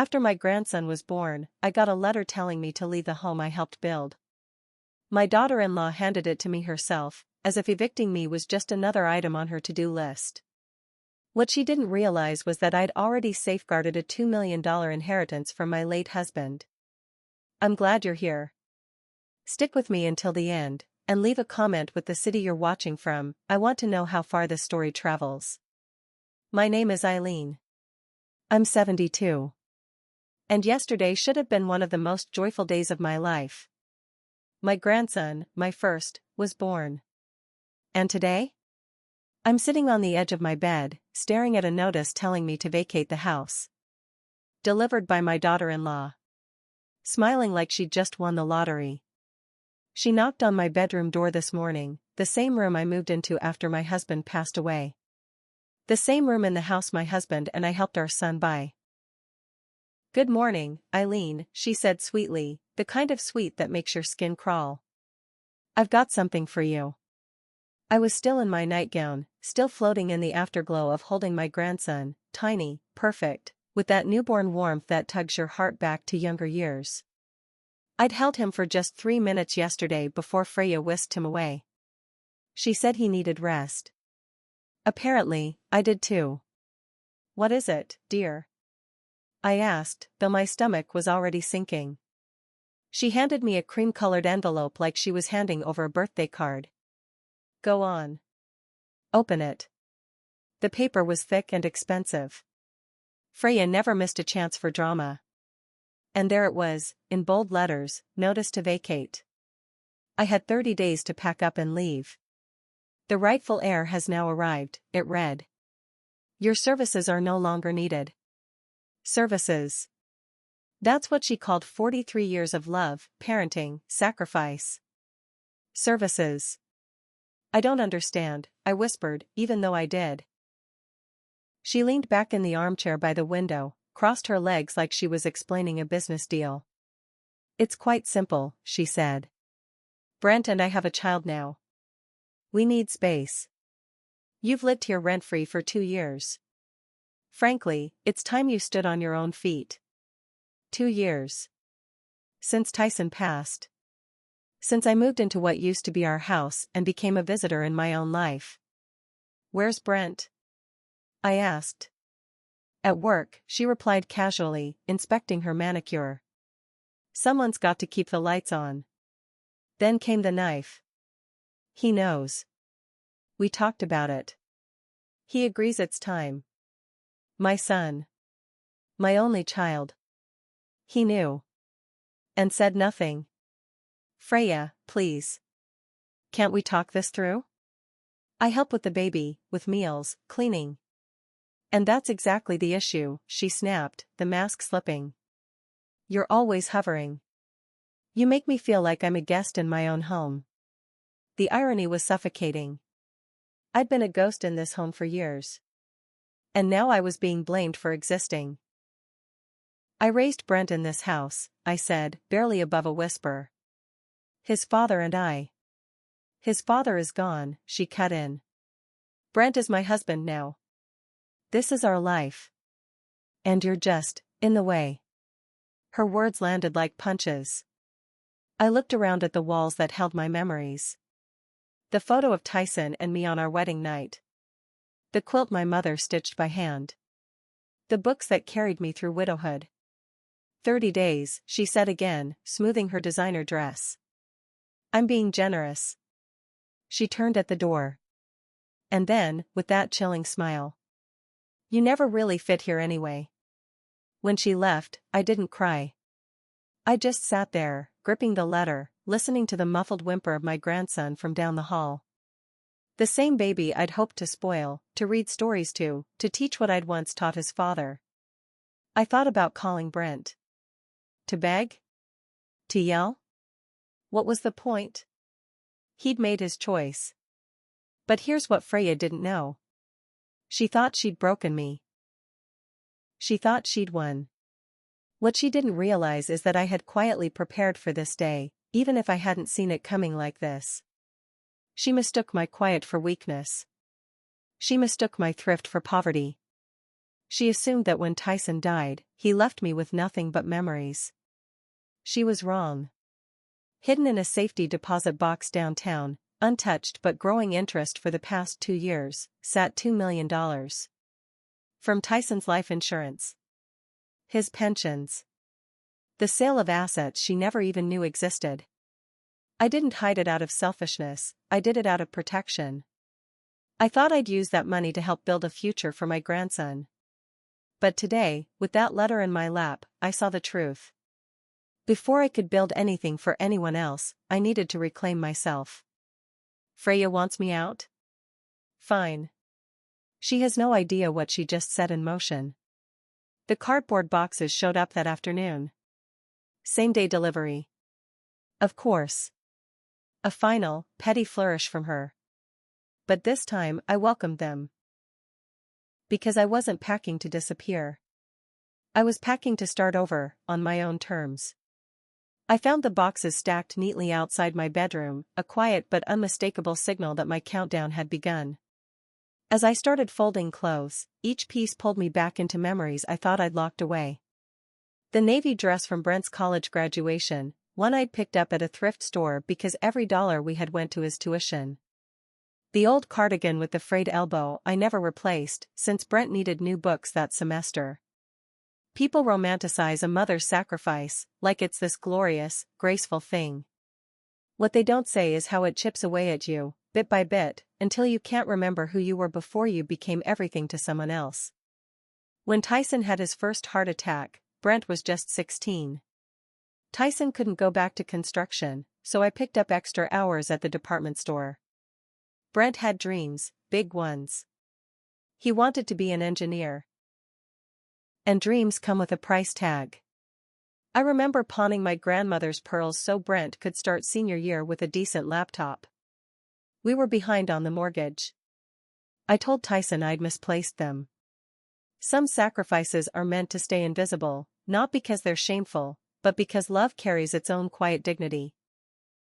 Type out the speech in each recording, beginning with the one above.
After my grandson was born, I got a letter telling me to leave the home I helped build. My daughter-in-law handed it to me herself, as if evicting me was just another item on her to-do list. What she didn't realize was that I'd already safeguarded a $2 million inheritance from my late husband. I'm glad you're here. Stick with me until the end, and leave a comment with the city you're watching from. I want to know how far this story travels. My name is Eileen. I'm 72. And yesterday should have been one of the most joyful days of my life. My grandson, my first, was born. And today? I'm sitting on the edge of my bed, staring at a notice telling me to vacate the house. Delivered by my daughter-in-law. Smiling like she'd just won the lottery. She knocked on my bedroom door this morning, the same room I moved into after my husband passed away. The same room in the house my husband and I helped our son buy. Good morning, Eileen, she said sweetly, the kind of sweet that makes your skin crawl. I've got something for you. I was still in my nightgown, still floating in the afterglow of holding my grandson, tiny, perfect, with that newborn warmth that tugs your heart back to younger years. I'd held him for just 3 minutes yesterday before Freya whisked him away. She said he needed rest. Apparently, I did too. What is it, dear? I asked, though my stomach was already sinking. She handed me a cream-colored envelope like she was handing over a birthday card. Go on. Open it. The paper was thick and expensive. Freya never missed a chance for drama. And there it was, in bold letters, notice to vacate. I had 30 days to pack up and leave. The rightful heir has now arrived, it read. Your services are no longer needed. Services. That's what she called 43 years of love, parenting, sacrifice. Services. I don't understand, I whispered, even though I did. She leaned back in the armchair by the window, crossed her legs like she was explaining a business deal. It's quite simple, she said. Brent and I have a child now. We need space. You've lived here rent-free for 2 years. Frankly, it's time you stood on your own feet. 2 years. Since Tyson passed. Since I moved into what used to be our house and became a visitor in my own life. Where's Brent? I asked. At work, she replied casually, inspecting her manicure. Someone's got to keep the lights on. Then came the knife. He knows. We talked about it. He agrees it's time. My son. My only child. He knew. And said nothing. Freya, please. Can't we talk this through? I help with the baby, with meals, cleaning. And that's exactly the issue, she snapped, the mask slipping. You're always hovering. You make me feel like I'm a guest in my own home. The irony was suffocating. I'd been a ghost in this home for years. And now I was being blamed for existing. I raised Brent in this house, I said, barely above a whisper. His father and I. His father is gone, she cut in. Brent is my husband now. This is our life. And you're just, in the way. Her words landed like punches. I looked around at the walls that held my memories. The photo of Tyson and me on our wedding night. The quilt my mother stitched by hand. The books that carried me through widowhood. 30 days, she said again, smoothing her designer dress. I'm being generous. She turned at the door. And then, with that chilling smile. You never really fit here anyway. When she left, I didn't cry. I just sat there, gripping the letter, listening to the muffled whimper of my grandson from down the hall. The same baby I'd hoped to spoil, to read stories to teach what I'd once taught his father. I thought about calling Brent. To beg? To yell? What was the point? He'd made his choice. But here's what Freya didn't know. She thought she'd broken me. She thought she'd won. What she didn't realize is that I had quietly prepared for this day, even if I hadn't seen it coming like this. She mistook my quiet for weakness. She mistook my thrift for poverty. She assumed that when Tyson died, he left me with nothing but memories. She was wrong. Hidden in a safety deposit box downtown, untouched but growing interest for the past 2 years, sat $2 million. From Tyson's life insurance. His pensions. The sale of assets she never even knew existed. I didn't hide it out of selfishness, I did it out of protection. I thought I'd use that money to help build a future for my grandson. But today, with that letter in my lap, I saw the truth. Before I could build anything for anyone else, I needed to reclaim myself. Freya wants me out? Fine. She has no idea what she just set in motion. The cardboard boxes showed up that afternoon. Same-day delivery. Of course. A final, petty flourish from her. But this time I welcomed them. Because I wasn't packing to disappear. I was packing to start over, on my own terms. I found the boxes stacked neatly outside my bedroom, a quiet but unmistakable signal that my countdown had begun. As I started folding clothes, each piece pulled me back into memories I thought I'd locked away. The navy dress from Brent's college graduation, one I'd picked up at a thrift store because every dollar we had went to his tuition. The old cardigan with the frayed elbow I never replaced, since Brent needed new books that semester. People romanticize a mother's sacrifice, like it's this glorious, graceful thing. What they don't say is how it chips away at you, bit by bit, until you can't remember who you were before you became everything to someone else. When Tyson had his first heart attack, Brent was just 16. Tyson couldn't go back to construction, so I picked up extra hours at the department store. Brent had dreams, big ones. He wanted to be an engineer. And dreams come with a price tag. I remember pawning my grandmother's pearls so Brent could start senior year with a decent laptop. We were behind on the mortgage. I told Tyson I'd misplaced them. Some sacrifices are meant to stay invisible, not because they're shameful, but because love carries its own quiet dignity.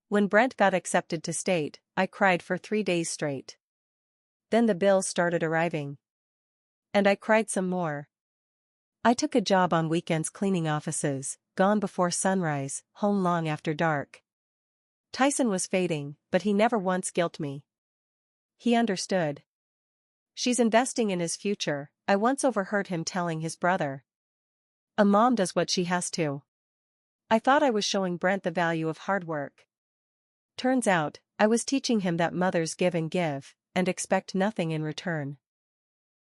When Brent got accepted to state, I cried for 3 days straight. Then the bills started arriving. And I cried some more. I took a job on weekends cleaning offices, gone before sunrise, home long after dark. Tyson was fading, but he never once guilted me. He understood. She's investing in his future, I once overheard him telling his brother. A mom does what she has to. I thought I was showing Brent the value of hard work. Turns out, I was teaching him that mothers give, and expect nothing in return.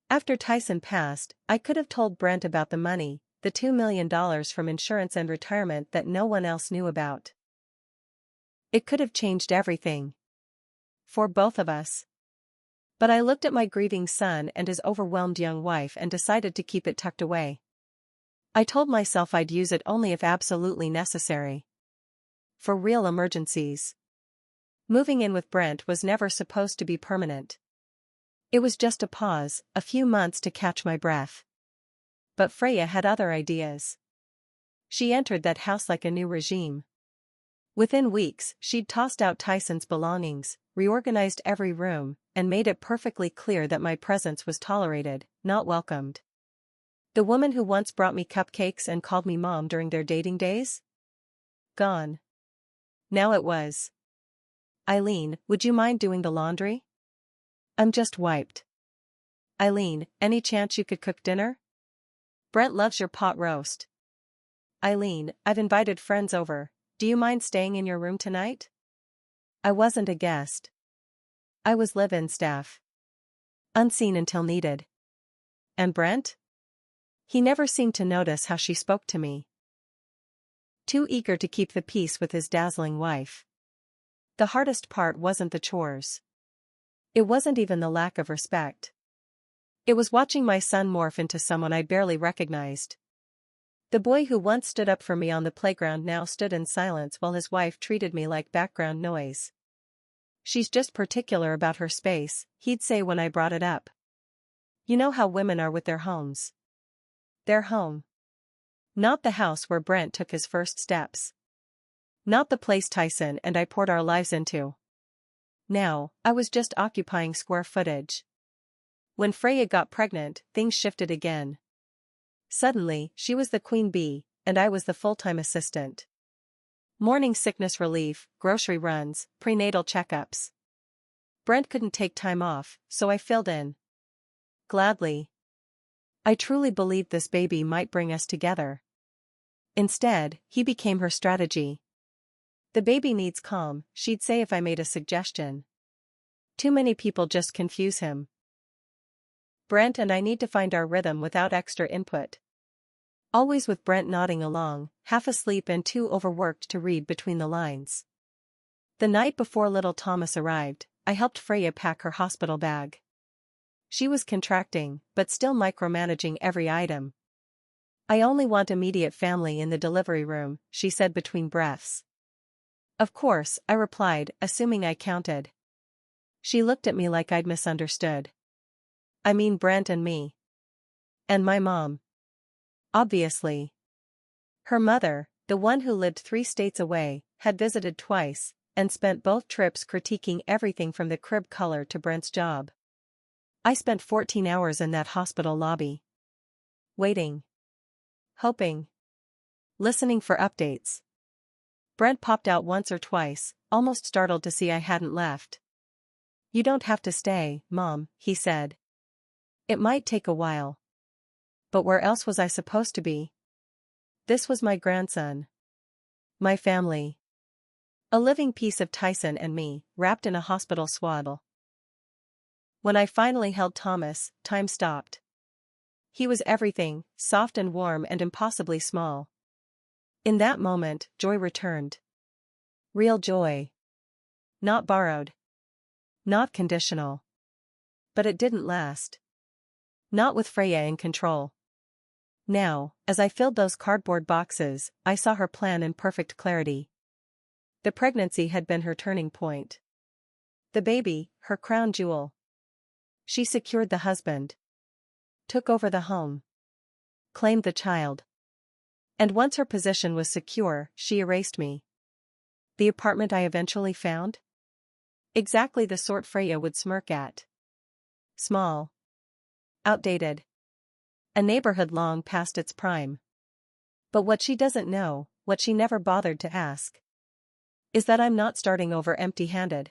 After Tyson passed, I could have told Brent about the money, the $2 million from insurance and retirement that no one else knew about. It could have changed everything. For both of us. But I looked at my grieving son and his overwhelmed young wife and decided to keep it tucked away. I told myself I'd use it only if absolutely necessary. For real emergencies. Moving in with Brent was never supposed to be permanent. It was just a pause, a few months to catch my breath. But Freya had other ideas. She entered that house like a new regime. Within weeks, she'd tossed out Tyson's belongings, reorganized every room, and made it perfectly clear that my presence was tolerated, not welcomed. The woman who once brought me cupcakes and called me mom during their dating days? Gone. Now it was. Eileen, would you mind doing the laundry? I'm just wiped. Eileen, any chance you could cook dinner? Brent loves your pot roast. Eileen, I've invited friends over, do you mind staying in your room tonight? I wasn't a guest. I was live-in staff. Unseen until needed. And Brent? He never seemed to notice how she spoke to me. Too eager to keep the peace with his dazzling wife. The hardest part wasn't the chores. It wasn't even the lack of respect. It was watching my son morph into someone I barely recognized. The boy who once stood up for me on the playground now stood in silence while his wife treated me like background noise. She's just particular about her space, he'd say when I brought it up. You know how women are with their homes. Their home. Not the house where Brent took his first steps. Not the place Tyson and I poured our lives into. Now, I was just occupying square footage. When Freya got pregnant, things shifted again. Suddenly, she was the queen bee, and I was the full-time assistant. Morning sickness relief, grocery runs, prenatal checkups. Brent couldn't take time off, so I filled in. Gladly. I truly believed this baby might bring us together. Instead, he became her strategy. The baby needs calm, she'd say if I made a suggestion. Too many people just confuse him. Brent and I need to find our rhythm without extra input. Always with Brent nodding along, half asleep and too overworked to read between the lines. The night before little Thomas arrived, I helped Freya pack her hospital bag. She was contracting, but still micromanaging every item. I only want immediate family in the delivery room, she said between breaths. Of course, I replied, assuming I counted. She looked at me like I'd misunderstood. I mean Brent and me. And my mom. Obviously. Her mother, the one who lived 3 states away, had visited twice, and spent both trips critiquing everything from the crib color to Brent's job. I spent 14 hours in that hospital lobby. Waiting. Hoping. Listening for updates. Brent popped out once or twice, almost startled to see I hadn't left. You don't have to stay, Mom, he said. It might take a while. But where else was I supposed to be? This was my grandson. My family. A living piece of Tyson and me, wrapped in a hospital swaddle. When I finally held Thomas, time stopped. He was everything, soft and warm and impossibly small. In that moment, joy returned. Real joy. Not borrowed. Not conditional. But it didn't last. Not with Freya in control. Now, as I filled those cardboard boxes, I saw her plan in perfect clarity. The pregnancy had been her turning point. The baby, her crown jewel. She secured the husband. Took over the home. Claimed the child. And once her position was secure, she erased me. The apartment I eventually found? Exactly the sort Freya would smirk at. Small. Outdated. A neighborhood long past its prime. But what she doesn't know, what she never bothered to ask, is that I'm not starting over empty-handed.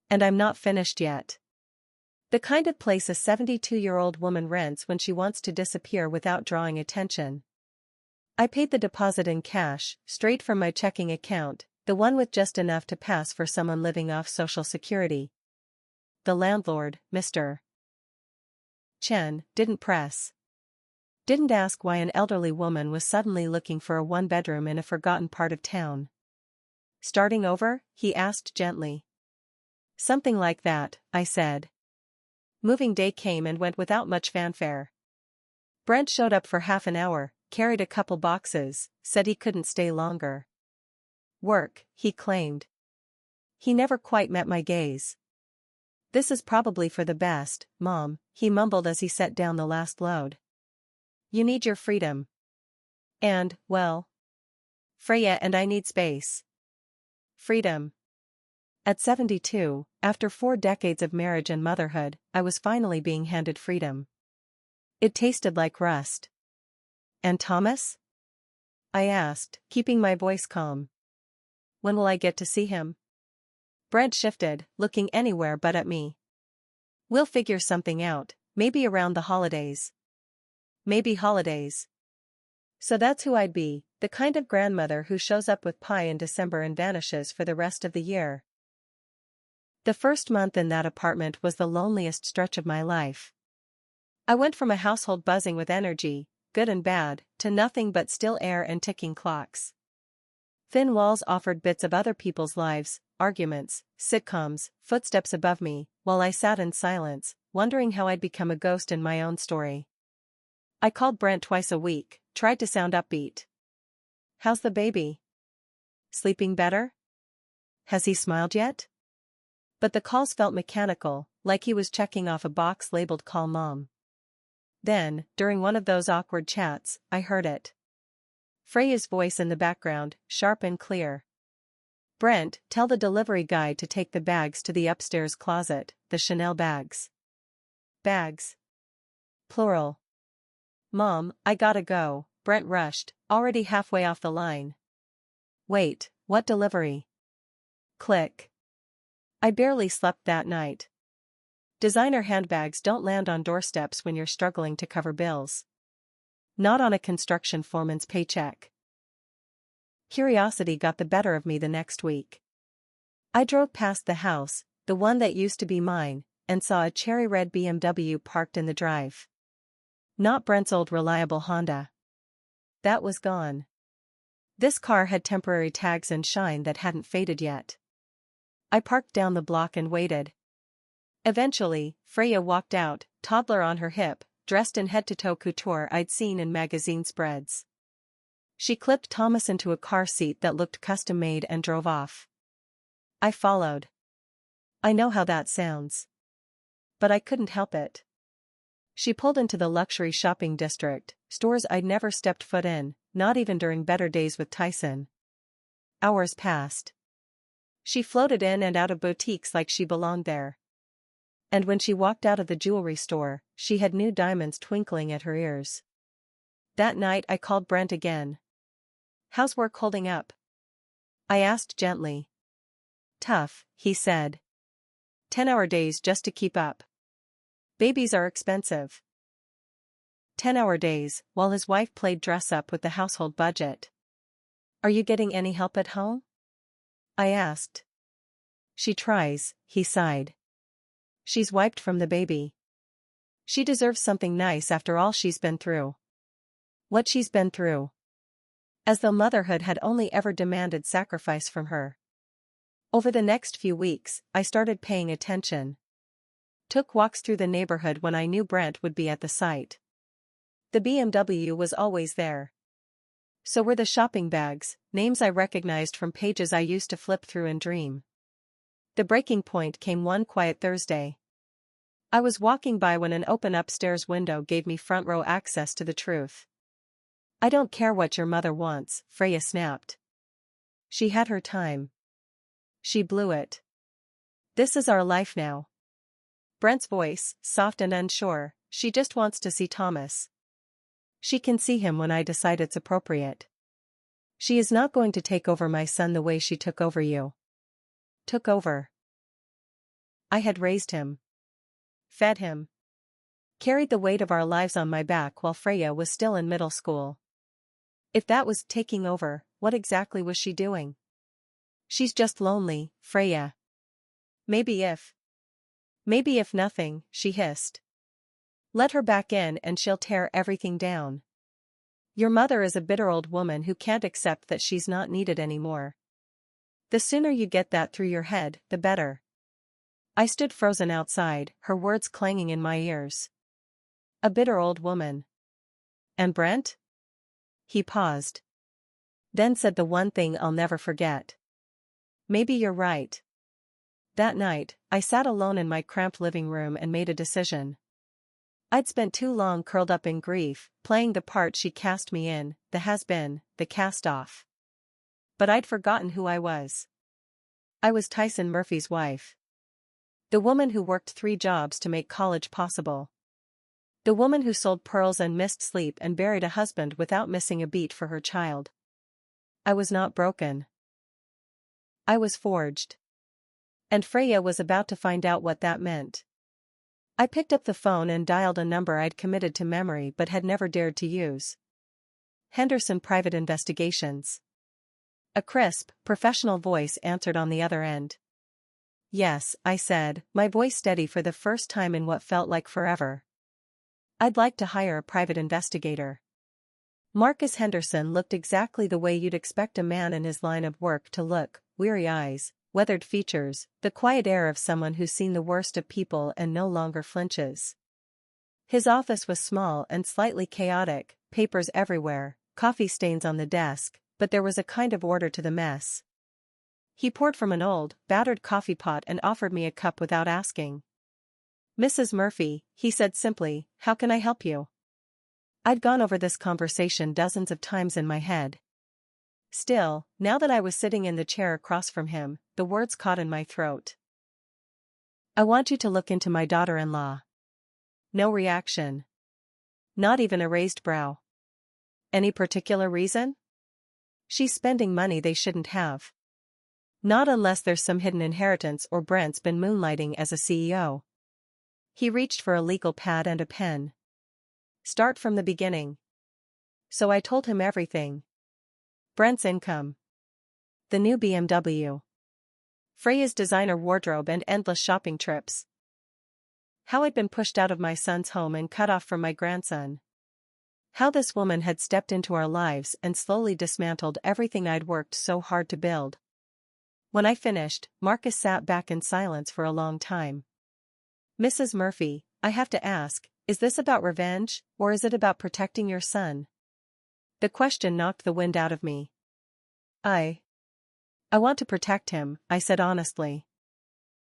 And I'm not finished yet. The kind of place a 72-year-old woman rents when she wants to disappear without drawing attention. I paid the deposit in cash, straight from my checking account, the one with just enough to pass for someone living off Social Security. The landlord, Mr. Chen, didn't press. Didn't ask why an elderly woman was suddenly looking for a one-bedroom in a forgotten part of town. Starting over? He asked gently. Something like that, I said. Moving day came and went without much fanfare. Brent showed up for half an hour, carried a couple boxes, said he couldn't stay longer. Work, he claimed. He never quite met my gaze. This is probably for the best, Mom, he mumbled as he set down the last load. You need your freedom. And, well, Freya and I need space. Freedom. At 72, after 4 decades of marriage and motherhood, I was finally being handed freedom. It tasted like rust. And Thomas? I asked, keeping my voice calm. When will I get to see him? Brent shifted, looking anywhere but at me. We'll figure something out, maybe around the holidays. Maybe holidays. So that's who I'd be, the kind of grandmother who shows up with pie in December and vanishes for the rest of the year. The first month in that apartment was the loneliest stretch of my life. I went from a household buzzing with energy, good and bad, to nothing but still air and ticking clocks. Thin walls offered bits of other people's lives, arguments, sitcoms, footsteps above me, while I sat in silence, wondering how I'd become a ghost in my own story. I called Brent twice a week, tried to sound upbeat. How's the baby? Sleeping better? Has he smiled yet? But the calls felt mechanical, like he was checking off a box labeled "Call Mom." Then, during one of those awkward chats, I heard it. Freya's voice in the background, sharp and clear. Brent, tell the delivery guy to take the bags to the upstairs closet, the Chanel bags. Bags. Plural. Mom, I gotta go, Brent rushed, already halfway off the line. Wait, what delivery? Click. I barely slept that night. Designer handbags don't land on doorsteps when you're struggling to cover bills. Not on a construction foreman's paycheck. Curiosity got the better of me the next week. I drove past the house, the one that used to be mine, and saw a cherry red BMW parked in the drive. Not Brent's old reliable Honda. That was gone. This car had temporary tags and shine that hadn't faded yet. I parked down the block and waited. Eventually, Freya walked out, toddler on her hip, dressed in head-to-toe couture I'd seen in magazine spreads. She clipped Thomas into a car seat that looked custom-made and drove off. I followed. I know how that sounds. But I couldn't help it. She pulled into the luxury shopping district, stores I'd never stepped foot in, not even during better days with Tyson. Hours passed. She floated in and out of boutiques like she belonged there. And when she walked out of the jewelry store, she had new diamonds twinkling at her ears. That night I called Brent again. How's work holding up? I asked gently. Tough, he said. 10-hour days just to keep up. Babies are expensive. 10-hour days, while his wife played dress-up with the household budget. Are you getting any help at home? I asked. She tries, he sighed. She's wiped from the baby. She deserves something nice after all she's been through. What she's been through. As though motherhood had only ever demanded sacrifice from her. Over the next few weeks, I started paying attention. Took walks through the neighborhood when I knew Brent would be at the site. The BMW was always there. So were the shopping bags, names I recognized from pages I used to flip through and dream. The breaking point came one quiet Thursday. I was walking by when an open upstairs window gave me front row access to the truth. I don't care what your mother wants, Freya snapped. She had her time. She blew it. This is our life now. Brent's voice, soft and unsure, she just wants to see Thomas. She can see him when I decide it's appropriate. She is not going to take over my son the way she took over you. Took over. I had raised him. Fed him. Carried the weight of our lives on my back while Freya was still in middle school. If that was taking over, what exactly was she doing? She's just lonely, Freya. Maybe if nothing, she hissed. Let her back in and she'll tear everything down. Your mother is a bitter old woman who can't accept that she's not needed anymore. The sooner you get that through your head, the better. I stood frozen outside, her words clanging in my ears. A bitter old woman. And Brent? He paused. Then said the one thing I'll never forget. Maybe you're right. That night, I sat alone in my cramped living room and made a decision. I'd spent too long curled up in grief, playing the part she cast me in, the has-been, the cast-off. But I'd forgotten who I was. I was Tyson Murphy's wife. The woman who worked 3 jobs to make college possible. The woman who sold pearls and missed sleep and buried a husband without missing a beat for her child. I was not broken. I was forged. And Freya was about to find out what that meant. I picked up the phone and dialed a number I'd committed to memory but had never dared to use. Henderson Private Investigations. A crisp, professional voice answered on the other end. Yes, I said, my voice steady for the first time in what felt like forever. I'd like to hire a private investigator. Marcus Henderson looked exactly the way you'd expect a man in his line of work to look, weary eyes, weathered features, the quiet air of someone who's seen the worst of people and no longer flinches. His office was small and slightly chaotic, papers everywhere, coffee stains on the desk, but there was a kind of order to the mess. He poured from an old, battered coffee pot and offered me a cup without asking. Mrs. Murphy, he said simply, how can I help you? I'd gone over this conversation dozens of times in my head. Still, now that I was sitting in the chair across from him, the words caught in my throat. I want you to look into my daughter-in-law. No reaction. Not even a raised brow. Any particular reason? She's spending money they shouldn't have. Not unless there's some hidden inheritance or Brent's been moonlighting as a CEO. He reached for a legal pad and a pen. Start from the beginning. So I told him everything. Brent's income. The new BMW. Freya's designer wardrobe and endless shopping trips. How I'd been pushed out of my son's home and cut off from my grandson. How this woman had stepped into our lives and slowly dismantled everything I'd worked so hard to build. When I finished, Marcus sat back in silence for a long time. Mrs. Murphy, I have to ask, is this about revenge, or is it about protecting your son? The question knocked the wind out of me. I want to protect him, I said honestly.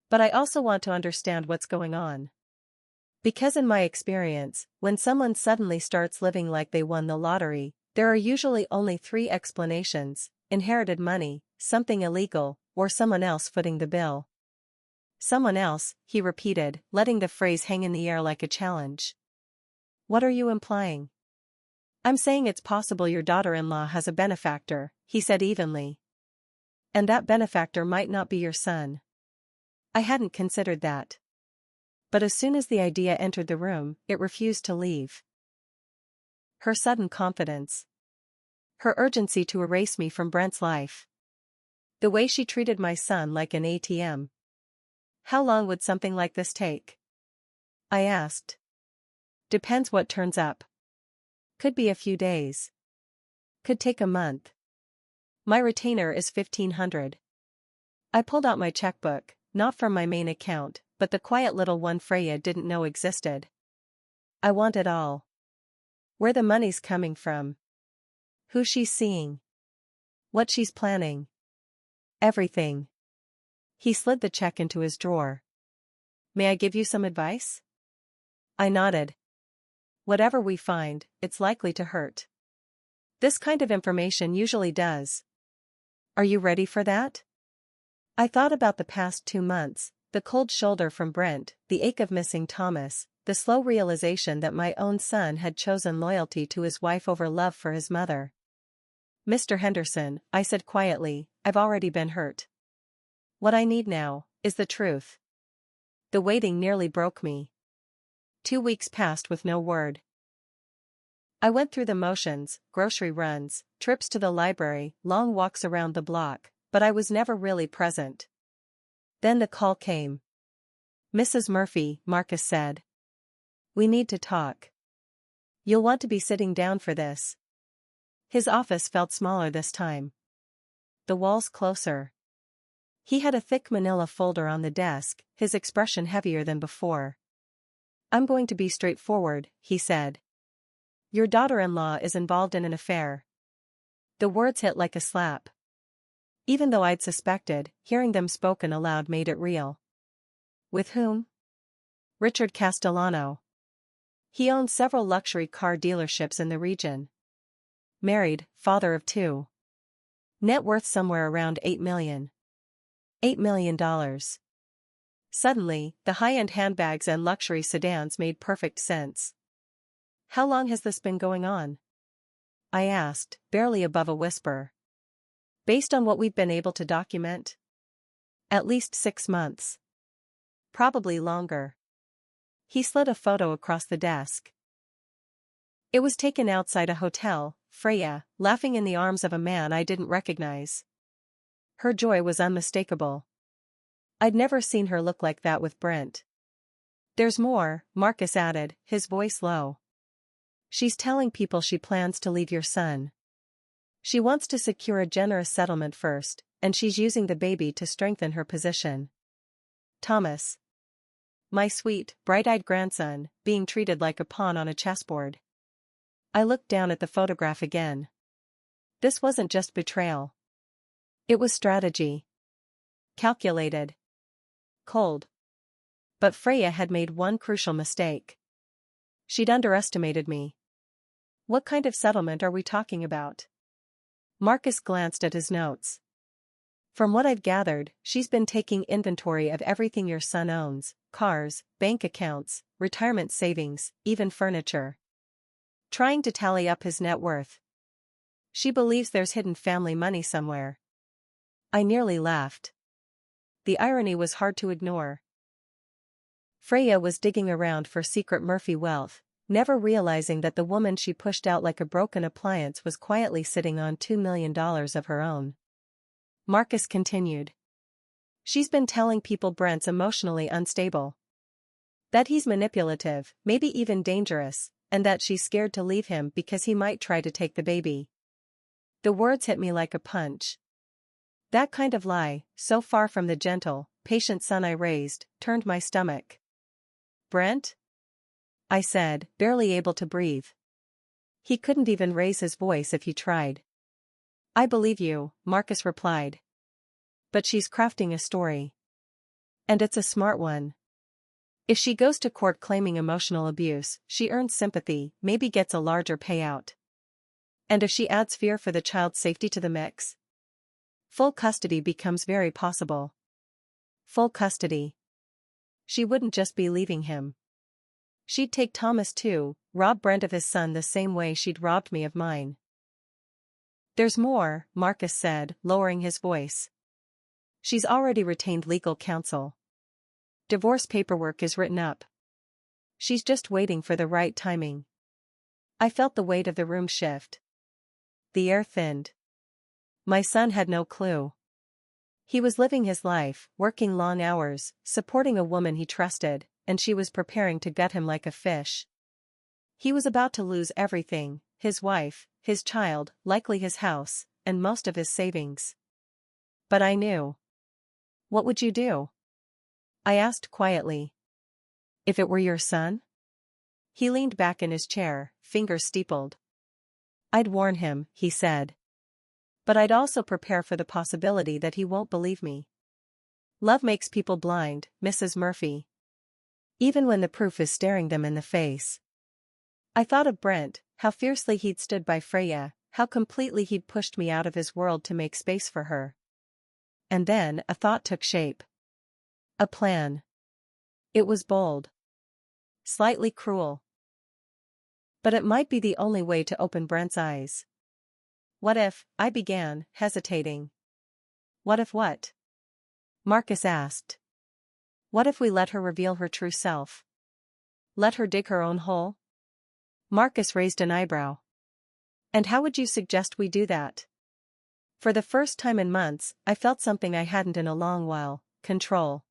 But I also want to understand what's going on. Because in my experience, when someone suddenly starts living like they won the lottery, there are usually only three explanations: inherited money, something illegal, or someone else footing the bill. Someone else, he repeated, letting the phrase hang in the air like a challenge. What are you implying? I'm saying it's possible your daughter-in-law has a benefactor, he said evenly. And that benefactor might not be your son. I hadn't considered that. But as soon as the idea entered the room, it refused to leave. Her sudden confidence. Her urgency to erase me from Brent's life. The way she treated my son like an ATM. How long would something like this take? I asked. Depends what turns up. Could be a few days. Could take a month. My retainer is $1,500. I pulled out my checkbook, not from my main account, but the quiet little one Freya didn't know existed. I want it all. Where the money's coming from. Who she's seeing. What she's planning. Everything. He slid the check into his drawer. May I give you some advice? I nodded. Whatever we find, it's likely to hurt. This kind of information usually does. Are you ready for that? I thought about the past 2 months, the cold shoulder from Brent, the ache of missing Thomas, the slow realization that my own son had chosen loyalty to his wife over love for his mother. Mr. Henderson, I said quietly, I've already been hurt. What I need now is the truth. The waiting nearly broke me. 2 weeks passed with no word. I went through the motions, grocery runs, trips to the library, long walks around the block, but I was never really present. Then the call came. Mrs. Murphy, Marcus said. We need to talk. You'll want to be sitting down for this. His office felt smaller this time. The walls closer. He had a thick manila folder on the desk, his expression heavier than before. I'm going to be straightforward, he said. Your daughter-in-law is involved in an affair. The words hit like a slap. Even though I'd suspected, hearing them spoken aloud made it real. With whom? Richard Castellano. He owns several luxury car dealerships in the region. Married, father of 2. Net worth somewhere around $8 million. $8 million. Suddenly, the high-end handbags and luxury sedans made perfect sense. How long has this been going on? I asked, barely above a whisper. Based on what we've been able to document? At least 6 months. Probably longer. He slid a photo across the desk. It was taken outside a hotel, Freya, laughing in the arms of a man I didn't recognize. Her joy was unmistakable. I'd never seen her look like that with Brent. There's more, Marcus added, his voice low. She's telling people she plans to leave your son. She wants to secure a generous settlement first, and she's using the baby to strengthen her position. Thomas. My sweet, bright-eyed grandson, being treated like a pawn on a chessboard. I looked down at the photograph again. This wasn't just betrayal. It was strategy. Calculated. Cold. But Freya had made one crucial mistake. She'd underestimated me. What kind of settlement are we talking about? Marcus glanced at his notes. From what I've gathered, she's been taking inventory of everything your son owns: cars, bank accounts, retirement savings, even furniture. trying to tally up his net worth. She believes there's hidden family money somewhere. I nearly laughed. The irony was hard to ignore. Freya was digging around for secret Murphy wealth, never realizing that the woman she pushed out like a broken appliance was quietly sitting on $2 million of her own. Marcus continued. She's been telling people Brent's emotionally unstable. That he's manipulative, maybe even dangerous, and that she's scared to leave him because he might try to take the baby. The words hit me like a punch. That kind of lie, so far from the gentle, patient son I raised, turned my stomach. Brent? I said, barely able to breathe. He couldn't even raise his voice if he tried. I believe you, Marcus replied. But she's crafting a story. And it's a smart one. If she goes to court claiming emotional abuse, she earns sympathy, maybe gets a larger payout. And if she adds fear for the child's safety to the mix, full custody becomes very possible. Full custody. She wouldn't just be leaving him. She'd take Thomas too, rob Brent of his son the same way she'd robbed me of mine. There's more, Marcus said, lowering his voice. She's already retained legal counsel. Divorce paperwork is written up. She's just waiting for the right timing. I felt the weight of the room shift. The air thinned. My son had no clue. He was living his life, working long hours, supporting a woman he trusted, and she was preparing to gut him like a fish. He was about to lose everything, his wife, his child, likely his house, and most of his savings. But I knew. What would you do? I asked quietly. If it were your son? He leaned back in his chair, fingers steepled. I'd warn him, he said. But I'd also prepare for the possibility that he won't believe me. Love makes people blind, Mrs. Murphy. Even when the proof is staring them in the face. I thought of Brent, how fiercely he'd stood by Freya, how completely he'd pushed me out of his world to make space for her. And then a thought took shape. A plan. It was bold. Slightly cruel. But it might be the only way to open Brent's eyes. What if, I began, hesitating. What if what? Marcus asked. What if we let her reveal her true self? Let her dig her own hole? Marcus raised an eyebrow. And how would you suggest we do that? For the first time in months, I felt something I hadn't in a long while, control.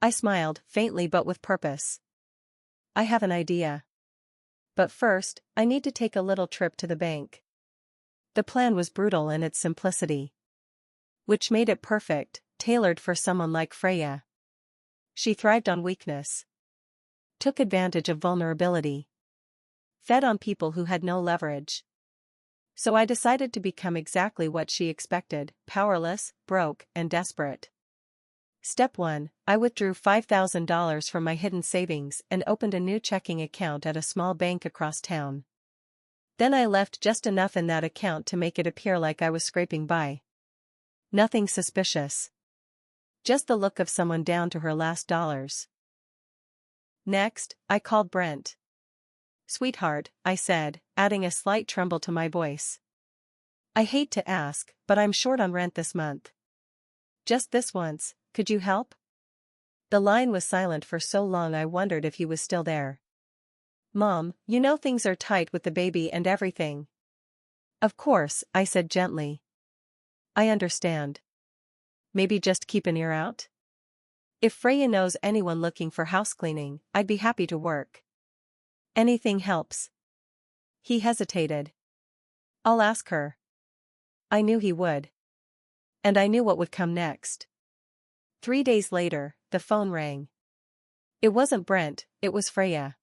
I smiled, faintly but with purpose. I have an idea. But first, I need to take a little trip to the bank. The plan was brutal in its simplicity. Which made it perfect, tailored for someone like Freya. She thrived on weakness. Took advantage of vulnerability. Fed on people who had no leverage. So I decided to become exactly what she expected, powerless, broke, and desperate. Step 1, I withdrew $5,000 from my hidden savings and opened a new checking account at a small bank across town. Then I left just enough in that account to make it appear like I was scraping by. Nothing suspicious. Just the look of someone down to her last dollars. Next, I called Brent. Sweetheart, I said, adding a slight tremble to my voice. I hate to ask, but I'm short on rent this month. Just this once, could you help? The line was silent for so long I wondered if he was still there. Mom, you know things are tight with the baby and everything. Of course, I said gently. I understand. Maybe just keep an ear out? If Freya knows anyone looking for house cleaning, I'd be happy to work. Anything helps. He hesitated. I'll ask her. I knew he would. And I knew what would come next. 3 days later, the phone rang. It wasn't Brent, it was Freya.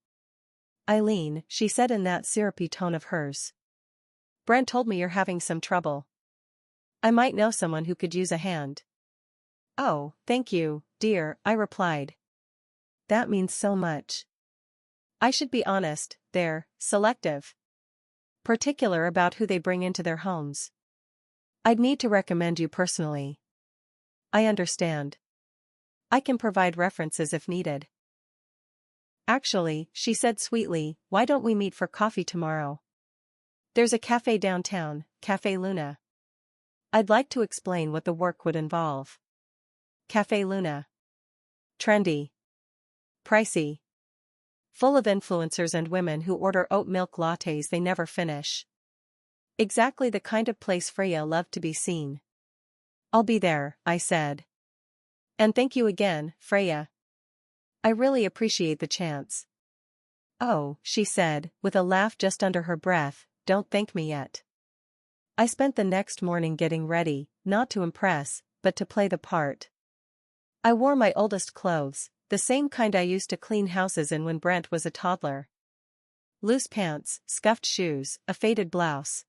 Eileen, she said in that syrupy tone of hers. Brent told me you're having some trouble. I might know someone who could use a hand. Oh, thank you, dear, I replied. That means so much. I should be honest, they're selective. Particular about who they bring into their homes. I'd need to recommend you personally. I understand. I can provide references if needed. Actually, she said sweetly, why don't we meet for coffee tomorrow? There's a cafe downtown, Cafe Luna. I'd like to explain what the work would involve. Cafe Luna. Trendy. Pricey. Full of influencers and women who order oat milk lattes they never finish. Exactly the kind of place Freya loved to be seen. I'll be there, I said. And thank you again, Freya. I really appreciate the chance. Oh, she said, with a laugh just under her breath, don't thank me yet. I spent the next morning getting ready, not to impress, but to play the part. I wore my oldest clothes, the same kind I used to clean houses in when Brent was a toddler. Loose pants, scuffed shoes, a faded blouse.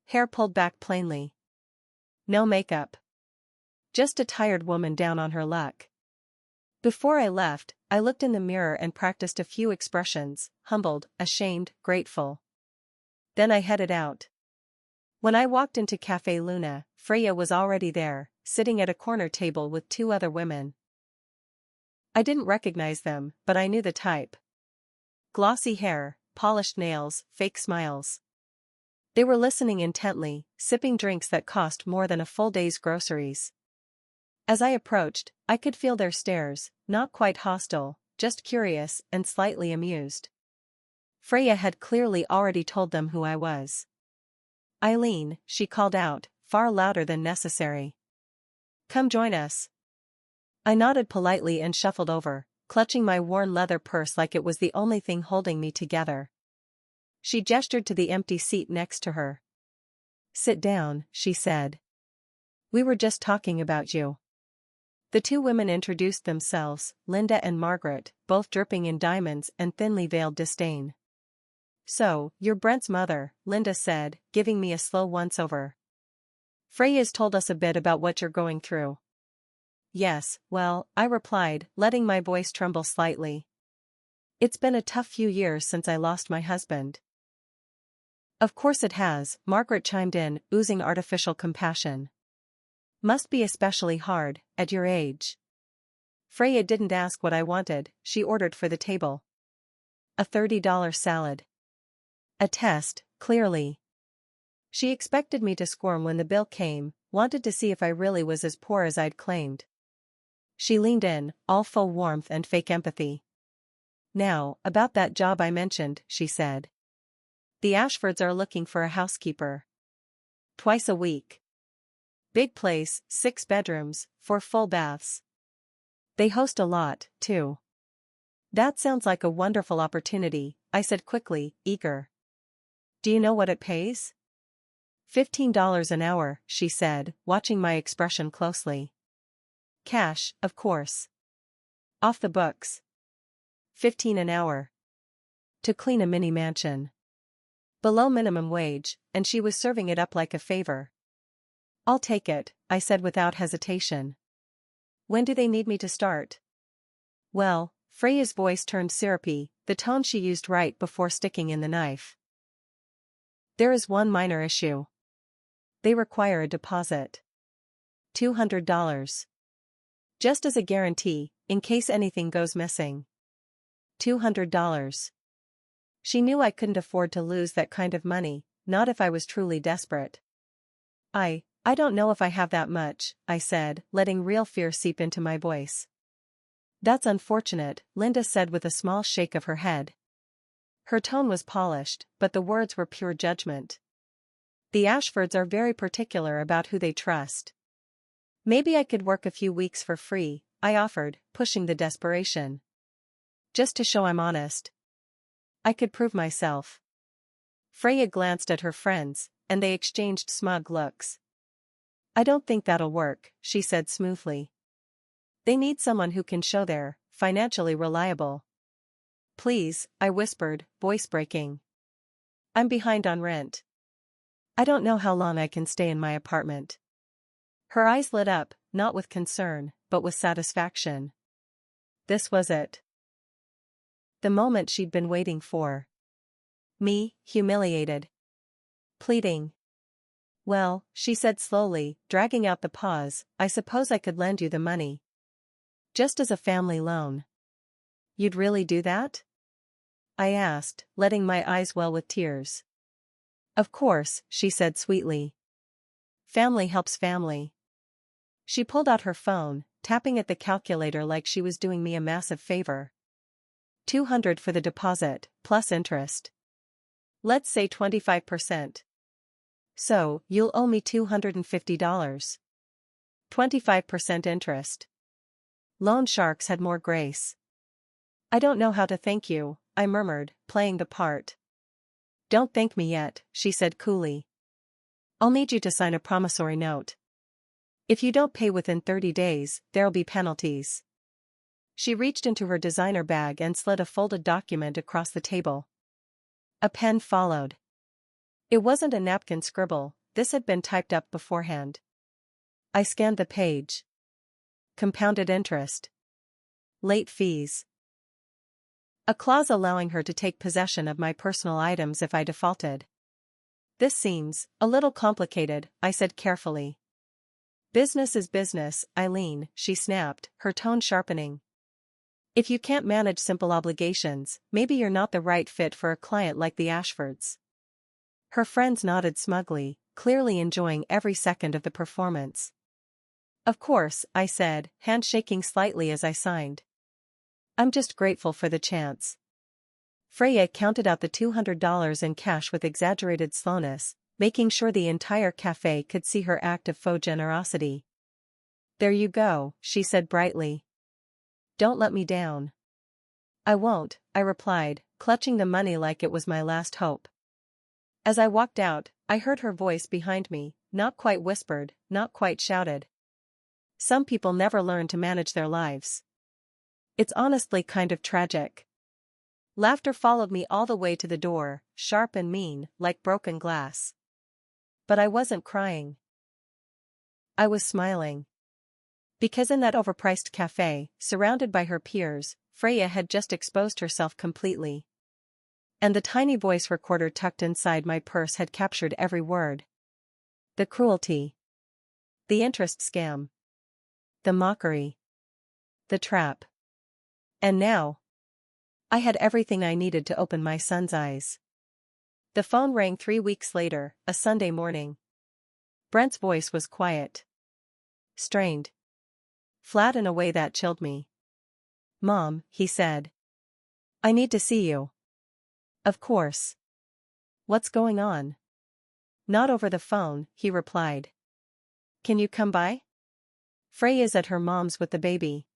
Hair pulled back plainly. No makeup. Just a tired woman down on her luck. Before I left, I looked in the mirror and practiced a few expressions, humbled, ashamed, grateful. Then I headed out. When I walked into Cafe Luna, Freya was already there, sitting at a corner table with two other women. I didn't recognize them, but I knew the type. Glossy hair, polished nails, fake smiles. They were listening intently, sipping drinks that cost more than a full day's groceries. As I approached, I could feel their stares, not quite hostile, just curious and slightly amused. Freya had clearly already told them who I was. Eileen, she called out, far louder than necessary. Come join us. I nodded politely and shuffled over, clutching my worn leather purse like it was the only thing holding me together. She gestured to the empty seat next to her. Sit down, she said. We were just talking about you. The two women introduced themselves, Linda and Margaret, both dripping in diamonds and thinly veiled disdain. So, you're Brent's mother, Linda said, giving me a slow once-over. Freya's told us a bit about what you're going through. Yes, well, I replied, letting my voice tremble slightly. It's been a tough few years since I lost my husband. Of course it has, Margaret chimed in, oozing artificial compassion. Must be especially hard, at your age. Freya didn't ask what I wanted, she ordered for the table. A $30 salad. A test, clearly. She expected me to squirm when the bill came, wanted to see if I really was as poor as I'd claimed. She leaned in, all full warmth and fake empathy. Now, about that job I mentioned, she said. The Ashfords are looking for a housekeeper. Twice a week. Big place, 6 bedrooms, 4 full baths. They host a lot, too. That sounds like a wonderful opportunity, I said quickly, eager. Do you know what it pays? $15 an hour, she said, watching my expression closely. Cash, of course. Off the books. $15 an hour. To clean a mini mansion. Below minimum wage, and she was serving it up like a favor. I'll take it, I said without hesitation. When do they need me to start? Well, Freya's voice turned syrupy, the tone she used right before sticking in the knife. There is one minor issue. They require a deposit. $200. Just as a guarantee, in case anything goes missing. $200. She knew I couldn't afford to lose that kind of money, not if I was truly desperate. I don't know if I have that much, I said, letting real fear seep into my voice. That's unfortunate, Linda said with a small shake of her head. Her tone was polished, but the words were pure judgment. The Ashfords are very particular about who they trust. Maybe I could work a few weeks for free, I offered, pushing the desperation. Just to show I'm honest. I could prove myself. Freya glanced at her friends, and they exchanged smug looks. I don't think that'll work, she said smoothly. They need someone who can show they're financially reliable. Please, I whispered, voice breaking. I'm behind on rent. I don't know how long I can stay in my apartment. Her eyes lit up, not with concern, but with satisfaction. This was it. The moment she'd been waiting for. Me, humiliated. Pleading. Well, she said slowly, dragging out the pause, I suppose I could lend you the money. Just as a family loan. You'd really do that? I asked, letting my eyes well with tears. Of course, she said sweetly. Family helps family. She pulled out her phone, tapping at the calculator like she was doing me a massive favor. 200 for the deposit, plus interest. Let's say 25%. So, you'll owe me $250. 25% interest. Loan sharks had more grace. I don't know how to thank you, I murmured, playing the part. Don't thank me yet, she said coolly. I'll need you to sign a promissory note. If you don't pay within 30 days, there'll be penalties. She reached into her designer bag and slid a folded document across the table. A pen followed. It wasn't a napkin scribble, this had been typed up beforehand. I scanned the page. Compounded interest. Late fees. A clause allowing her to take possession of my personal items if I defaulted. This seems a little complicated, I said carefully. Business is business, Eileen, she snapped, her tone sharpening. If you can't manage simple obligations, maybe you're not the right fit for a client like the Ashfords. Her friends nodded smugly, clearly enjoying every second of the performance. Of course, I said, hand shaking slightly as I signed. I'm just grateful for the chance. Freya counted out the $200 in cash with exaggerated slowness, making sure the entire cafe could see her act of faux generosity. There you go, she said brightly. Don't let me down. I won't, I replied, clutching the money like it was my last hope. As I walked out, I heard her voice behind me, not quite whispered, not quite shouted. Some people never learn to manage their lives. It's honestly kind of tragic. Laughter followed me all the way to the door, sharp and mean, like broken glass. But I wasn't crying. I was smiling. Because in that overpriced cafe, surrounded by her peers, Freya had just exposed herself completely. And the tiny voice recorder tucked inside my purse had captured every word. The cruelty. The interest scam. The mockery. The trap. And now, I had everything I needed to open my son's eyes. The phone rang 3 weeks later, a Sunday morning. Brent's voice was quiet. Strained. Flat in a way that chilled me. Mom, he said. I need to see you. Of course. What's going on? Not over the phone, he replied. Can you come by? Freya's at her mom's with the baby.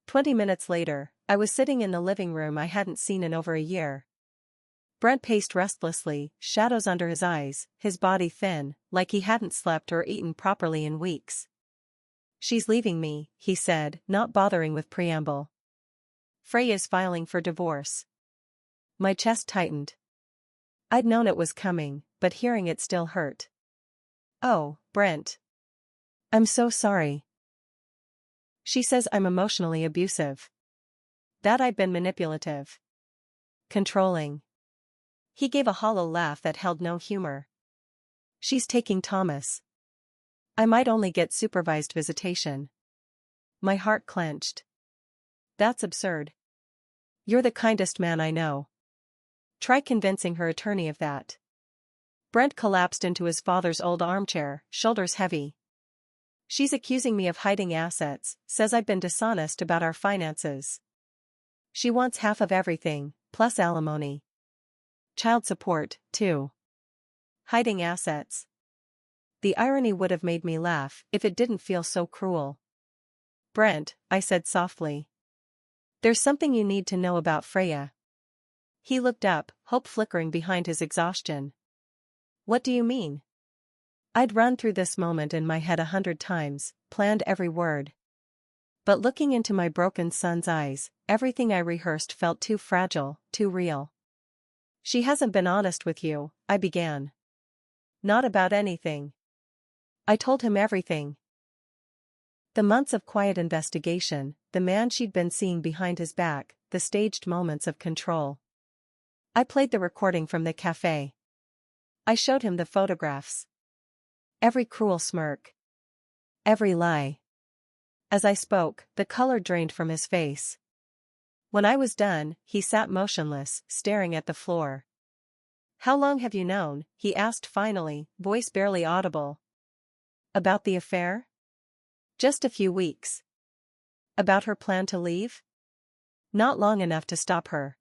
20 minutes later, I was sitting in the living room I hadn't seen in over a year. Brent paced restlessly, shadows under his eyes, his body thin, like he hadn't slept or eaten properly in weeks. She's leaving me, he said, not bothering with preamble. Freya's filing for divorce. My chest tightened. I'd known it was coming, but hearing it still hurt. Oh, Brent. I'm so sorry. She says I'm emotionally abusive. That I've been manipulative. Controlling. He gave a hollow laugh that held no humor. She's taking Thomas. I might only get supervised visitation. My heart clenched. That's absurd. You're the kindest man I know. Try convincing her attorney of that. Brent collapsed into his father's old armchair, shoulders heavy. She's accusing me of hiding assets, says I've been dishonest about our finances. She wants half of everything, plus alimony. Child support, too. Hiding assets. The irony would have made me laugh if it didn't feel so cruel. Brent, I said softly. There's something you need to know about Freya. He looked up, hope flickering behind his exhaustion. What do you mean? I'd run through this moment in my head 100 times, planned every word. But looking into my broken son's eyes, everything I rehearsed felt too fragile, too real. She hasn't been honest with you, I began. Not about anything. I told him everything. The months of quiet investigation, the man she'd been seeing behind his back, the staged moments of control. I played the recording from the cafe. I showed him the photographs. Every cruel smirk. Every lie. As I spoke, the color drained from his face. When I was done, he sat motionless, staring at the floor. "How long have you known?" he asked finally, voice barely audible. "About the affair?" "Just a few weeks." "About her plan to leave?" "Not long enough to stop her."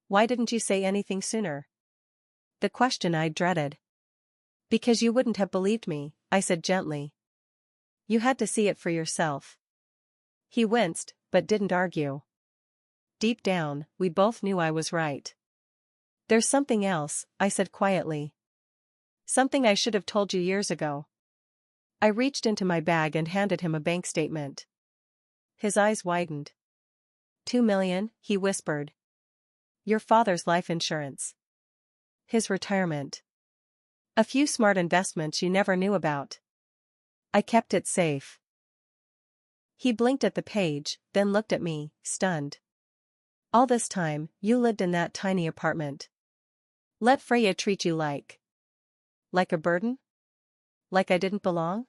"Why didn't you say anything sooner?" The question I dreaded. "Because you wouldn't have believed me," I said gently. "You had to see it for yourself." He winced, but didn't argue. Deep down, we both knew I was right. "There's something else," I said quietly. "Something I should have told you years ago." I reached into my bag and handed him a bank statement. His eyes widened. "$2 million, he whispered. "Your father's life insurance. His retirement. A few smart investments you never knew about. I kept it safe." He blinked at the page, then looked at me, stunned. "All this time, you lived in that tiny apartment. Let Freya treat you like a burden? Like I didn't belong?"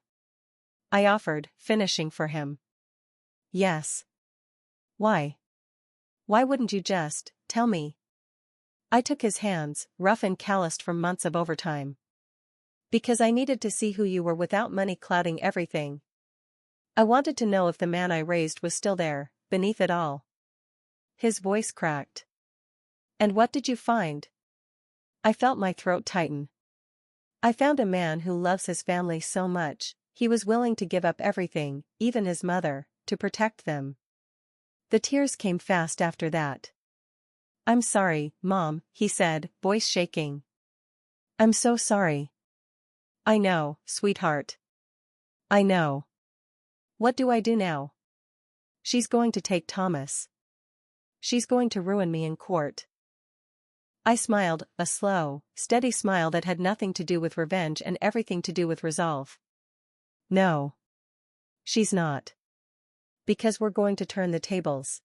I offered, finishing for him. "Yes." "Why? Why wouldn't you just tell me?" I took his hands, rough and calloused from months of overtime. "Because I needed to see who you were without money clouding everything. I wanted to know if the man I raised was still there, beneath it all." His voice cracked. "And what did you find?" I felt my throat tighten. "I found a man who loves his family so much, he was willing to give up everything, even his mother, to protect them." The tears came fast after that. "I'm sorry, Mom," he said, voice shaking. "I'm so sorry." "I know, sweetheart. I know. What do I do now?" "She's going to take Thomas. She's going to ruin me in court." I smiled, a slow, steady smile that had nothing to do with revenge and everything to do with resolve. "No. She's not. Because we're going to turn the tables."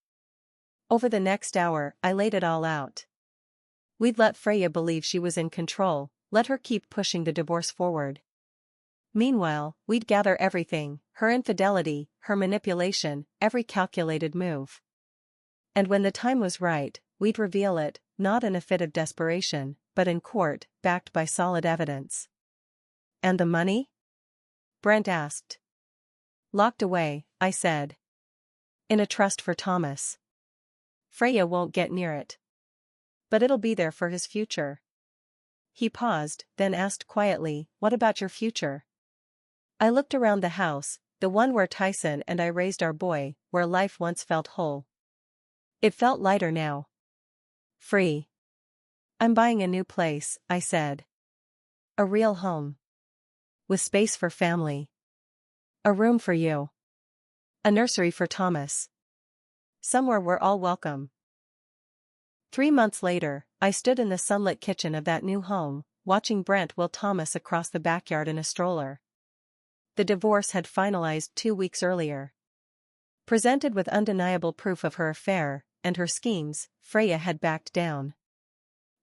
Over the next hour, I laid it all out. We'd let Freya believe she was in control, let her keep pushing the divorce forward. Meanwhile, we'd gather everything, her infidelity, her manipulation, every calculated move. And when the time was right, we'd reveal it, not in a fit of desperation, but in court, backed by solid evidence. "And the money?" Brent asked. "Locked away," I said. "In a trust for Thomas. Freya won't get near it. But it'll be there for his future." He paused, then asked quietly, "What about your future?" I looked around the house, the one where Tyson and I raised our boy, where life once felt whole. It felt lighter now. Free. "I'm buying a new place," I said. "A real home. With space for family. A room for you. A nursery for Thomas. Somewhere we're all welcome." 3 months later, I stood in the sunlit kitchen of that new home, watching Brent wheel Thomas across the backyard in a stroller. The divorce had finalized 2 weeks earlier. Presented with undeniable proof of her affair and her schemes, Freya had backed down.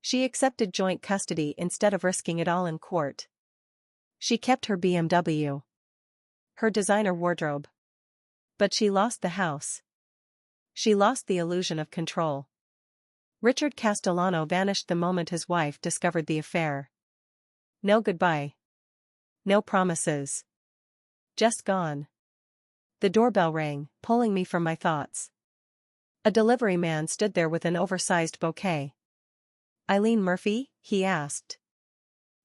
She accepted joint custody instead of risking it all in court. She kept her BMW. Her designer wardrobe. But she lost the house. She lost the illusion of control. Richard Castellano vanished the moment his wife discovered the affair. No goodbye. No promises. Just gone. The doorbell rang, pulling me from my thoughts. A delivery man stood there with an oversized bouquet. "Eileen Murphy?" he asked.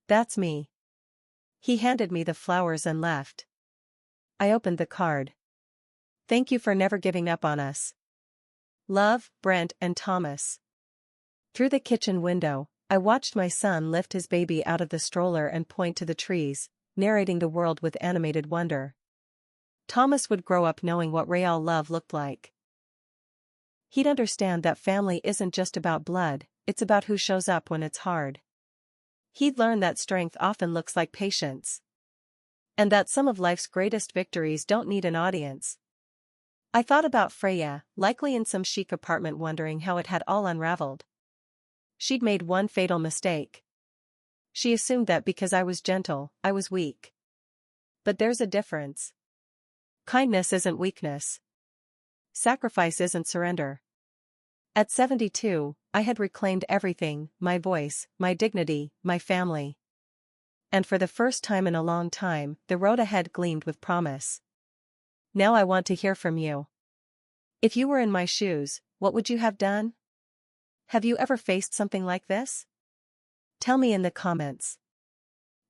"That's me." He handed me the flowers and left. I opened the card. "Thank you for never giving up on us. Love, Brent and Thomas." Through the kitchen window, I watched my son lift his baby out of the stroller and point to the trees, narrating the world with animated wonder. Thomas would grow up knowing what real love looked like. He'd understand that family isn't just about blood, it's about who shows up when it's hard. He'd learn that strength often looks like patience. And that some of life's greatest victories don't need an audience. I thought about Freya, likely in some chic apartment wondering how it had all unraveled. She'd made one fatal mistake. She assumed that because I was gentle, I was weak. But there's a difference. Kindness isn't weakness. Sacrifice isn't surrender. At 72, I had reclaimed everything: my voice, my dignity, my family. And for the first time in a long time, the road ahead gleamed with promise. Now I want to hear from you. If you were in my shoes, what would you have done? Have you ever faced something like this? Tell me in the comments.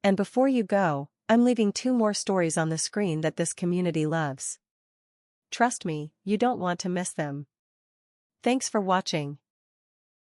And before you go, I'm leaving 2 more stories on the screen that this community loves. Trust me, you don't want to miss them. Thanks for watching.